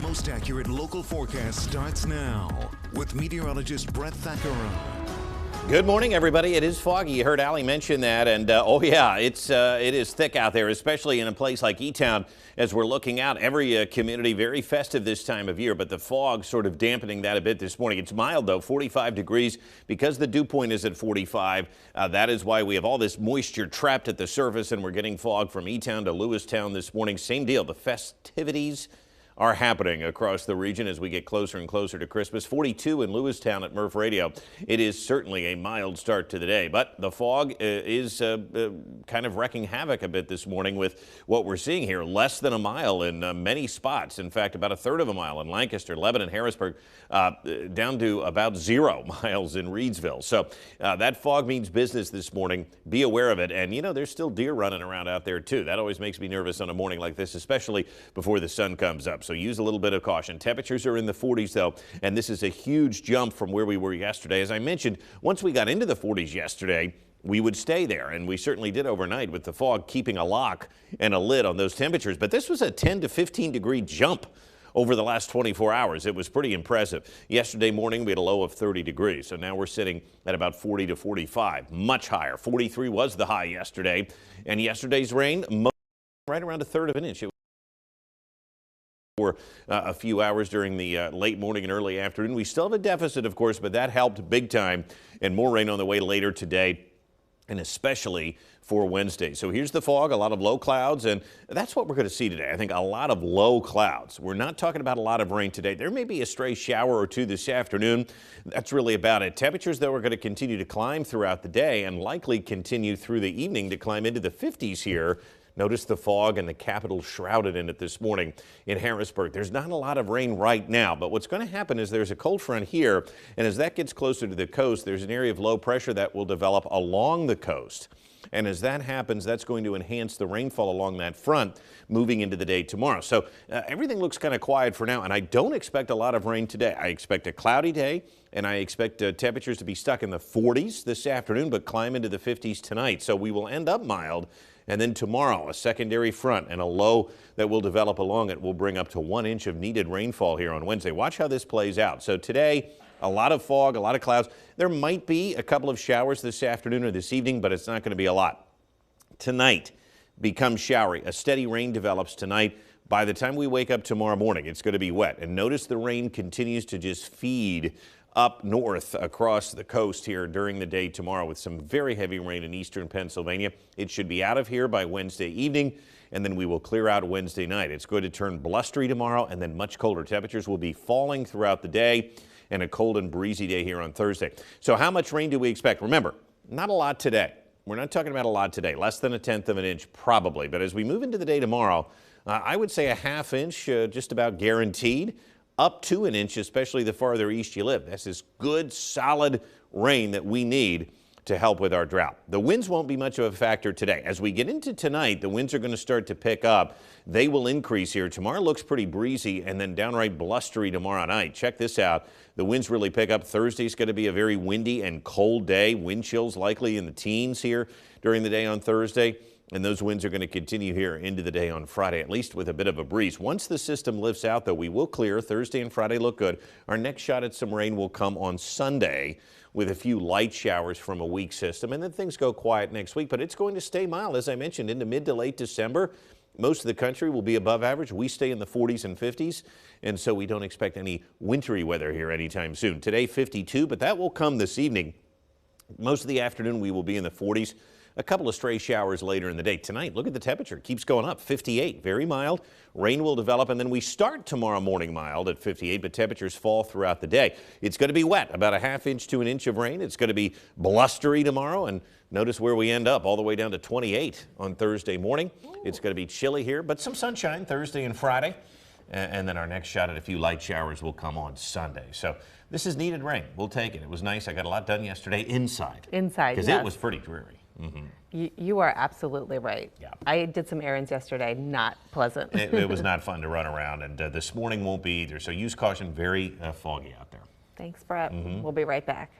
most accurate local forecast starts now with meteorologist Brett Thackeray. Good morning, everybody. It is foggy. You heard Allie mention that, and oh yeah, it is thick out there, especially in a place like E-Town. As we're looking out, every community very festive this time of year, but the fog sort of dampening that a bit this morning. It's mild though, 45 degrees because the dew point is at 45. That is why we have all this moisture trapped at the surface, and we're getting fog from E-Town to Lewistown this morning. Same deal. The festivities are happening across the region as we get closer and closer to Christmas. 42 in Lewistown at Murph Radio. It is certainly a mild start to the day, but the fog is kind of wrecking havoc a bit this morning with what we're seeing here. Less than a mile in many spots. In fact, about a third of a mile in Lancaster, Lebanon, Harrisburg, down to about 0 miles in Reedsville. So that fog means business this morning. Be aware of it. And, you know, there's still deer running around out there, too. That always makes me nervous on a morning like this, especially before the sun comes up. So use a little bit of caution. Temperatures are in the 40s, though, and this is a huge jump from where we were yesterday. As I mentioned, once we got into the 40s yesterday, we would stay there, and we certainly did overnight with the fog keeping a lock and a lid on those temperatures. But this was a 10 to 15 degree jump over the last 24 hours. It was pretty impressive. Yesterday morning, we had a low of 30 degrees, so now we're sitting at about 40 to 45, much higher. 43 was the high yesterday, and yesterday's rain, right around a third of an inch. For a few hours during the late morning and early afternoon. We still have a deficit, of course, but that helped big time, and more rain on the way later today, and especially for Wednesday. So here's the fog, a lot of low clouds, and that's what we're going to see today. I think a lot of low clouds. We're not talking about a lot of rain today. There may be a stray shower or two this afternoon. That's really about it. Temperatures, though, are going to continue to climb throughout the day and likely continue through the evening to climb into the 50s here. Notice the fog and the Capitol shrouded in it this morning in Harrisburg. There's not a lot of rain right now, but what's going to happen is there's a cold front here, and as that gets closer to the coast, there's an area of low pressure that will develop along the coast. And as that happens, that's going to enhance the rainfall along that front moving into the day tomorrow. So everything looks kind of quiet for now, and I don't expect a lot of rain today. I expect a cloudy day, and I expect temperatures to be stuck in the 40s this afternoon, but climb into the 50s tonight. So we will end up mild. And then tomorrow, a secondary front and a low that will develop along it will bring up to 1 inch of needed rainfall here on Wednesday. Watch how this plays out. So today, a lot of fog, a lot of clouds. There might be a couple of showers this afternoon or this evening, but it's not going to be a lot. Tonight becomes showery. A steady rain develops tonight. By the time we wake up tomorrow morning, it's going to be wet. And notice the rain continues to just feed up north across the coast here during the day tomorrow with some very heavy rain in eastern Pennsylvania. It should be out of here by Wednesday evening, and then we will clear out Wednesday night. It's going to turn blustery tomorrow, and then much colder. Temperatures will be falling throughout the day, and a cold and breezy day here on Thursday. So how much rain do we expect? Remember, not a lot today. We're not talking about a lot today, less than a tenth of an inch probably. But as we move into the day tomorrow, I would say a half inch just about guaranteed. Up to an inch, especially the farther east you live. This is good, solid rain that we need to help with our drought. The winds won't be much of a factor today. As we get into tonight, the winds are going to start to pick up. They will increase here. Tomorrow looks pretty breezy and then downright blustery tomorrow night. Check this out. The winds really pick up. Thursday's going to be a very windy and cold day. Wind chills likely in the teens here during the day on Thursday. And those winds are going to continue here into the day on Friday, at least with a bit of a breeze. Once the system lifts out, though, we will clear. Thursday and Friday look good. Our next shot at some rain will come on Sunday with a few light showers from a weak system. And then things go quiet next week, but it's going to stay mild, as I mentioned, into mid to late December. Most of the country will be above average. We stay in the 40s and 50s, and so we don't expect any wintry weather here anytime soon. Today, 52, but that will come this evening. Most of the afternoon, we will be in the 40s. A couple of stray showers later in the day. Tonight, look at the temperature. It keeps going up. 58, very mild. Rain will develop, and then we start tomorrow morning mild at 58, but temperatures fall throughout the day. It's going to be wet, about a half inch to an inch of rain. It's going to be blustery tomorrow, and notice where we end up, all the way down to 28 on Thursday morning. It's going to be chilly here, but some sunshine Thursday and Friday. And then our next shot at a few light showers will come on Sunday. So this is needed rain. We'll take it. It was nice. I got a lot done yesterday inside. Inside, because yes. It was pretty dreary. You are absolutely right. Yeah. I did some errands yesterday. Not pleasant. It was not fun to run around, and this morning won't be either. So use caution. Very foggy out there. Thanks, Brett. We'll be right back.